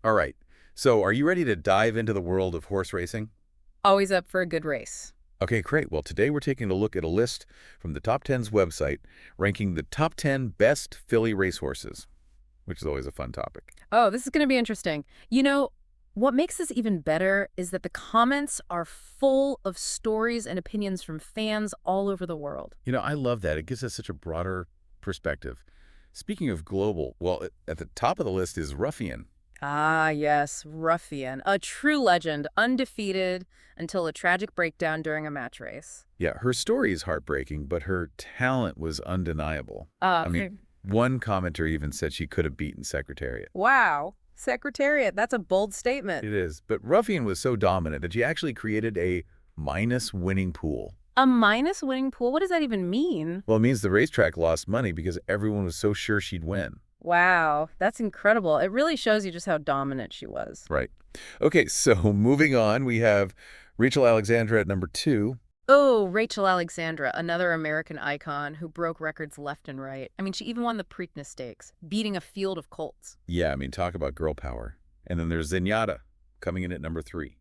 All right. So are you ready to dive into the world of horse racing? Always up for a good race. Okay, great. Well, today we're taking a look at a list from the Top 10's website ranking the top 10 best filly racehorses, which is always a fun topic. Oh, this is going to be interesting. What makes this even better is that the comments are full of stories and opinions from fans all over the world. I love that. It gives us such a broader perspective. Speaking of global, well, at the top of the list is Ruffian. Ah, yes, Ruffian, a true legend, undefeated until a tragic breakdown during a match race. Yeah, her story is heartbreaking, but her talent was undeniable. Uh, I mean, one commenter even said she could have beaten Secretariat. wow, Secretariat, that's a bold statement. It is, but Ruffian was so dominant that she actually created a minus winning pool. A minus winning pool? What does that even mean? Well, it means the racetrack lost money because everyone was so sure she'd win. Wow, that's incredible. It really shows you just how dominant she was. Right. Okay, so moving on, we have Rachel Alexandra at number 2. Oh, Rachel Alexandra, another American icon who broke records left and right. I mean, she even won the Preakness Stakes, beating a field of colts. Yeah, I mean, talk about girl power. And then there's Zenyatta coming in at number 3.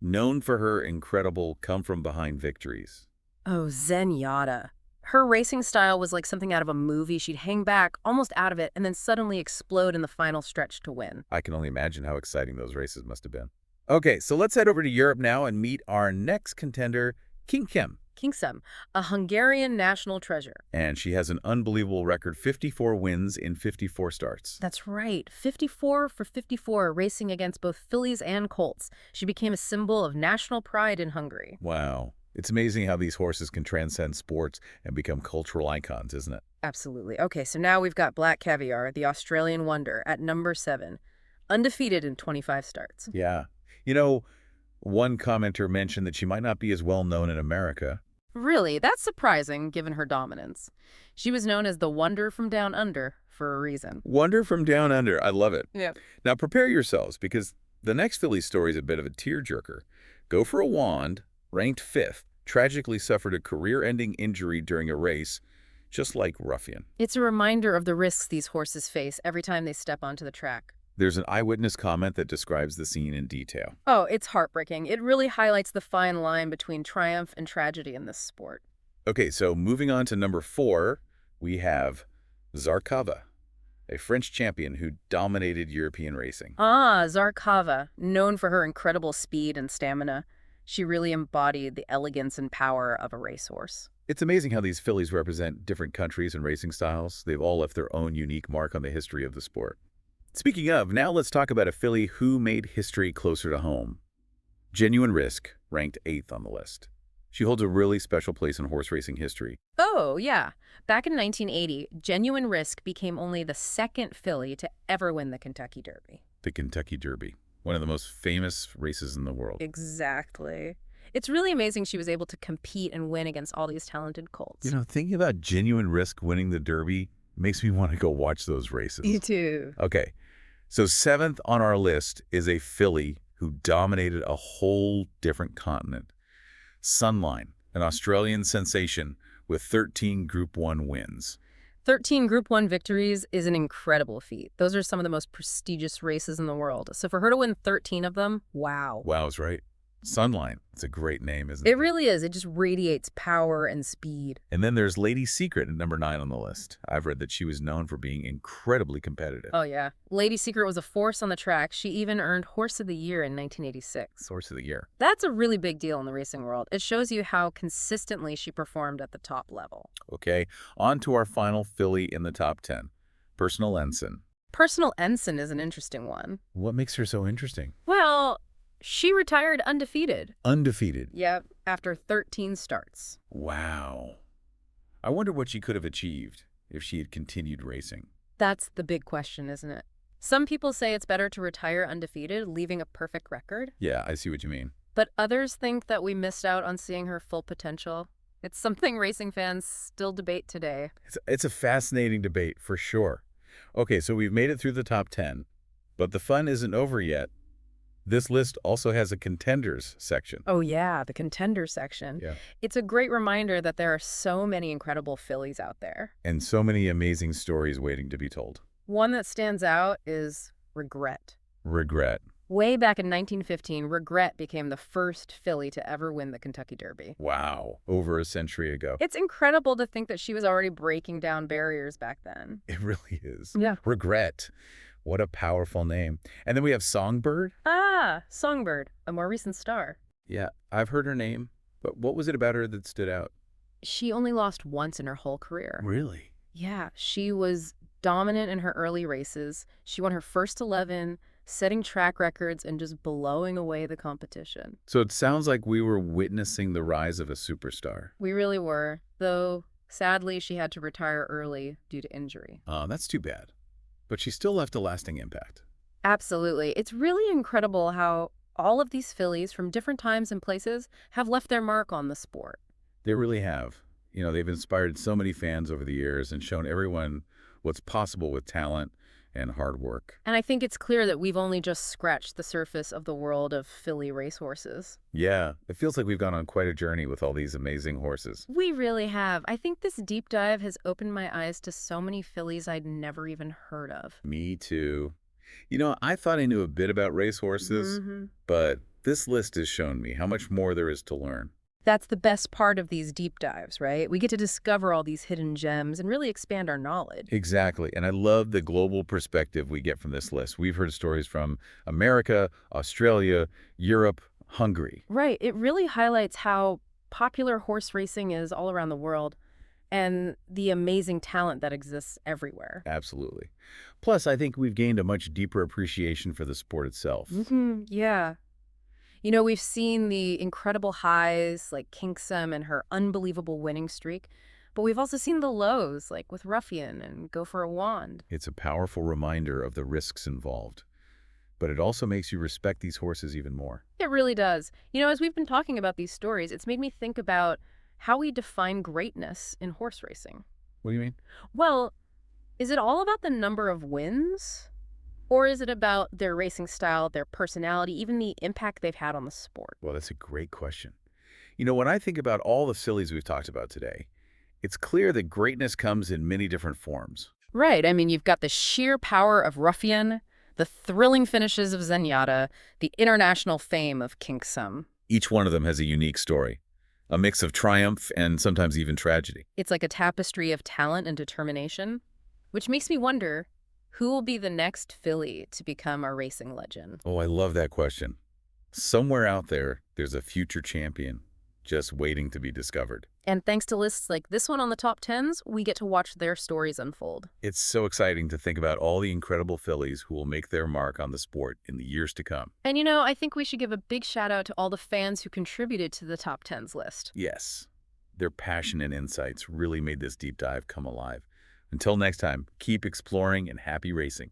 Known for her incredible come-from-behind victories. Oh, Zenyatta. Her racing style was like something out of a movie. She'd hang back, almost out of it, and then suddenly explode in the final stretch to win. I can only imagine how exciting those races must have been. Okay, so let's head over to Europe now and meet our next contender, King Kim. Kingsum, a Hungarian national treasure. And she has an unbelievable record, 54 wins in 54 starts. That's right, 54 for 54, racing against both fillies and colts. She became a symbol of national pride in Hungary. Wow. It's amazing how these horses can transcend sports and become cultural icons, isn't it? Absolutely. Okay, so now we've got Black Caviar, the Australian Wonder, at number 7, undefeated in 25 starts. Yeah. One commenter mentioned that she might not be as well known in America. Really, that's surprising given her dominance. She was known as the Wonder from Down Under for a reason. Wonder from Down Under. I love it. Yeah. Now prepare yourselves because the next filly story is a bit of a tearjerker. Go for a Wand, ranked 5th, tragically suffered a career-ending injury during a race, just like Ruffian. It's a reminder of the risks these horses face every time they step onto the track. There's an eyewitness comment that describes the scene in detail. Oh, it's heartbreaking. It really highlights the fine line between triumph and tragedy in this sport. Okay, so moving on to number 4, we have Zarkava, a French champion who dominated European racing. Ah, Zarkava, known for her incredible speed and stamina. She really embodied the elegance and power of a racehorse. It's amazing how these fillies represent different countries and racing styles. They've all left their own unique mark on the history of the sport. Speaking of, now let's talk about a filly who made history closer to home. Genuine Risk, ranked 8th on the list. She holds a really special place in horse racing history. Oh, yeah. Back in 1980, Genuine Risk became only the second filly to ever win the Kentucky Derby. The Kentucky Derby, one of the most famous races in the world. Exactly. It's really amazing she was able to compete and win against all these talented colts. Thinking about Genuine Risk winning the Derby makes me want to go watch those races. Me too. Okay, so 7th on our list is a filly who dominated a whole different continent. Sunline, an Australian sensation with 13 Group 1 wins. 13 Group 1 victories is an incredible feat. Those are some of the most prestigious races in the world. So for her to win 13 of them, wow. Wow's right. Sunline, it's a great name, isn't it? It really is. It just radiates power and speed. And then there's Lady Secret at number 9 on the list. I've read that she was known for being incredibly competitive. Oh, yeah. Lady Secret was a force on the track. She even earned Horse of the Year in 1986. Horse of the Year. That's a really big deal in the racing world. It shows you how consistently she performed at the top level. Okay, on to our final filly in the top 10, Personal Ensign. Personal Ensign is an interesting one. What makes her so interesting? Well, she retired undefeated. Undefeated. Yep, after 13 starts. Wow. I wonder what she could have achieved if she had continued racing. That's the big question, isn't it? Some people say it's better to retire undefeated, leaving a perfect record. Yeah, I see what you mean. But others think that we missed out on seeing her full potential. It's something racing fans still debate today. It's a fascinating debate, for sure. Okay, so we've made it through the top 10, but the fun isn't over yet. This list also has a contenders section. Oh yeah, the contender section. Yeah. It's a great reminder that there are so many incredible fillies out there. And so many amazing stories waiting to be told. One that stands out is Regret. Regret. Way back in 1915, Regret became the first filly to ever win the Kentucky Derby. Wow. Over a century ago. It's incredible to think that she was already breaking down barriers back then. It really is. Yeah. Regret. What a powerful name. And then we have Songbird. Ah, Songbird, a more recent star. Yeah, I've heard her name, but what was it about her that stood out? She only lost once in her whole career. Really? Yeah, she was dominant in her early races. She won her first 11, setting track records and just blowing away the competition. So it sounds like we were witnessing the rise of a superstar. We really were, though sadly she had to retire early due to injury. That's too bad. But she still left a lasting impact. Absolutely. It's really incredible how all of these fillies from different times and places have left their mark on the sport. They really have. You know, they've inspired so many fans over the years and shown everyone what's possible with talent and hard work. And I think it's clear that we've only just scratched the surface of the world of filly racehorses. Yeah, it feels like we've gone on quite a journey with all these amazing horses. We really have. I think this deep dive has opened my eyes to so many fillies I'd never even heard of. Me too. You know, I thought I knew a bit about racehorses, but this list has shown me how much more there is to learn. That's the best part of these deep dives, right? We get to discover all these hidden gems and really expand our knowledge. Exactly. And I love the global perspective we get from this list. We've heard stories from America, Australia, Europe, Hungary. Right. It really highlights how popular horse racing is all around the world and the amazing talent that exists everywhere. Absolutely. Plus, I think we've gained a much deeper appreciation for the sport itself. Yeah. You know, we've seen the incredible highs like Kinksum and her unbelievable winning streak, but we've also seen the lows like with Ruffian and Go for a Wand. It's a powerful reminder of the risks involved, but it also makes you respect these horses even more. It really does. You know, as we've been talking about these stories, it's made me think about how we define greatness in horse racing. What do you mean? Well, is it all about the number of wins? Or is it about their racing style, their personality, even the impact they've had on the sport? Well, that's a great question. You know, when I think about all the fillies we've talked about today, it's clear that greatness comes in many different forms. Right. I mean, you've got the sheer power of Ruffian, the thrilling finishes of Zenyatta, the international fame of Kinksum. Each one of them has a unique story, a mix of triumph and sometimes even tragedy. It's like a tapestry of talent and determination, which makes me wonder, who will be the next filly to become a racing legend? Oh, I love that question. Somewhere out there, there's a future champion just waiting to be discovered. And thanks to lists like this one on the top 10s, we get to watch their stories unfold. It's so exciting to think about all the incredible fillies who will make their mark on the sport in the years to come. And you know, I think we should give a big shout out to all the fans who contributed to the top 10s list. Yes, their passion and insights really made this deep dive come alive. Until next time, keep exploring and happy racing.